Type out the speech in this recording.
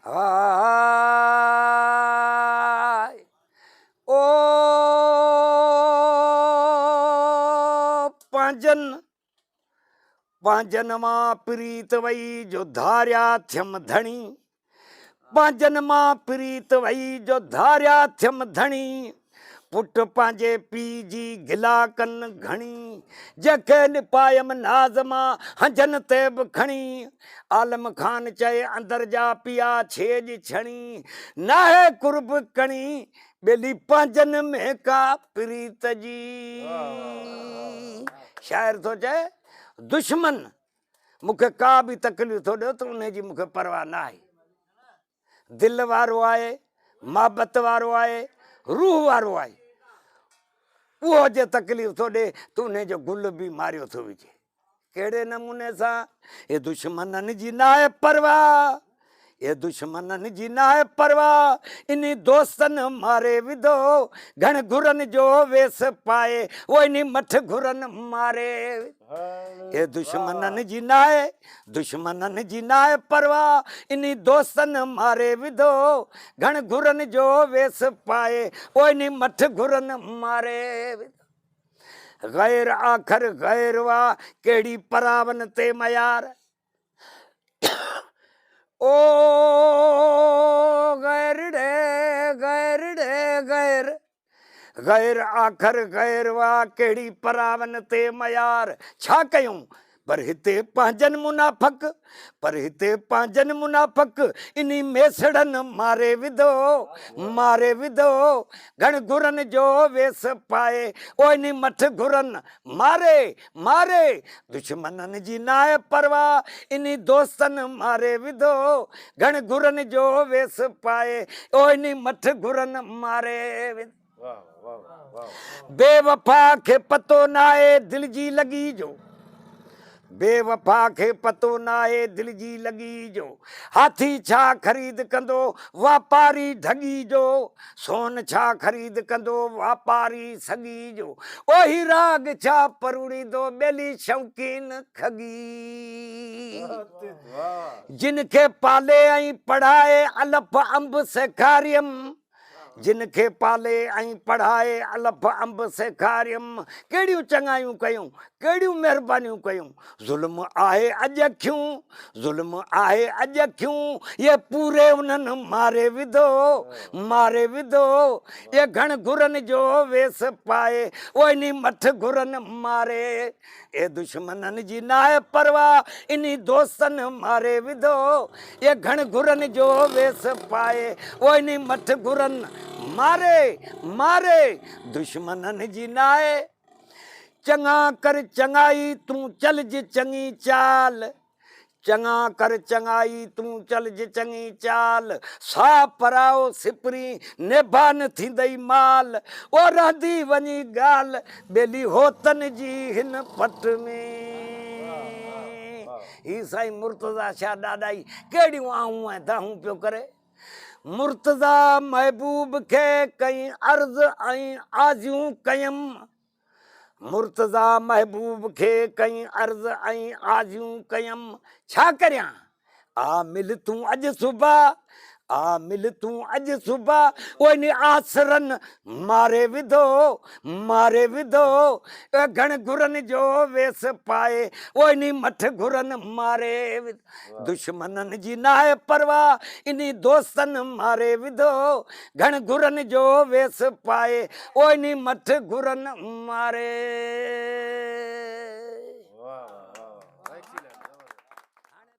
हाय ओ पांजन पांजन मां प्रीत वई जो धारिया थियम धणी पांजन मां प्रीत वई जो धारिया थियम धणी पुट पंहिंजे पीउ जी गिला कन घणी जंहिंखे निपायम नाज़ मां हंजन ते बि खणी आलम खान चए अंदर जा पिया छेज छणी नाहे कुर्ब कणी ॿेली पंहिंजनि में का प्रीत जी शाइर थो चए दुश्मन मूंखे का बि तकलीफ़ थो ॾियो त उनजी मूंखे परवाह न आहे दिलि वारो आहे मोहबत वारो आहे रूह वारो आहे उहो जे तकलीफ़ थो ॾे त उनजो गुल बि मारियो थो विझे कहिड़े नमूने सां हे दुश्मननि जी न आहे परवाह ये दुश्मननि जी न आहे परवाह इन दोस्तनि मारे विधो घण घुरनि जो वेस पाए वो इन मठ घुरनि मारे ये दुश्मननि जी न आहे दुश्मननि जी न आहे परवाह इन दोस्तनि मारे विधो घण घुरनि जो वेस पाए वो इन मठ घुरनि मारे गैर आखर गैर वाह कहिड़ी परावन ते मयार ओ गैर ॾे गैर ॾे गैर गैर आखर गैर वाह कहिड़ी परावन ते मयार छा कयूं पर हिते पंहिंजनि मुनाफ़क पर हिते पंहिंजनि मुनाफ़क इन्ही मेसड़नि मारे विधो घण घुरनि जो वेस पाए ओ इन्ही मठ घुरनि मारे मारे दुश्मननि जी न आहे परवाह इन्ही दोस्तनि मारे विधो घण घुरनि जो वेस पाए ओ इन्ही मठ घुरनि मारे बेवफा खे पतो न आहे दिलि जी लॻी जो बेवफा खे पतो न आहे दिलि जी लॻी जो हाथी छा ख़रीद कंदो वापारी ठगी जो सोन छा ख़रीद कंदो वापारी सगी जो ओही राग छा परुड़ींदो ॿेली शौक़ीन खगी जिन खे पाले ऐं पढ़ाए अलफ अंब सेखारियम जिन खे पाले ऐं पढ़ाए अलफ अंब सेखारियम कहिड़ियूं चङायूं कयूं कहिड़ियूं महिरबानियूं कयूं ज़ुल्म आहे अॼखियूं ज़ुल्म आहे अॼखियूं ये पूरे उन्हनि मारे विधो ये घण घुरनि जो वेस पाए वो इन्ही मठ घुरनि मारे ये दुश्मननि जी न आहे परवाह इन्ही दोस्तनि मारे विधो ये घण घुरनि जो वेस पाए वो इन्ही मठ घुरनि मारे मारे दुश्मननि जी न आहे चङा कर चङाई तूं चलज चङी चाल चङा कर चङाई तूं चलज चङी चाल सा पराओ सिपरी नेभा न थींदई माल ओ रहंदी वञी ॻाल्हि ॿेली होतन जी हिन पट में ही साईं मुर्तज़ा शाह ॾाढाई कहिड़ियूं आऊं ऐं दाहूं पियो करे मुर्तज़ा महबूब खे कई अर्ज़ ऐं आजियूं कयम मुर्तज़ा महबूब खे कई अर्ज़ ऐं आजियूं कयम छा करियां आ मिल तूं अॼु सुबह आ मिल तूं अॼु सुबह ओ इन आसरनि मारे विधो घण घुरनि जो वेस पाए ओ इन मठ घुरनि मारे दुश्मननि जी न आहे परवाह इन्ही दोस्तनि मारे विधो घण घुरनि जो वेस पाए ओ इन मठ घुरनि मारे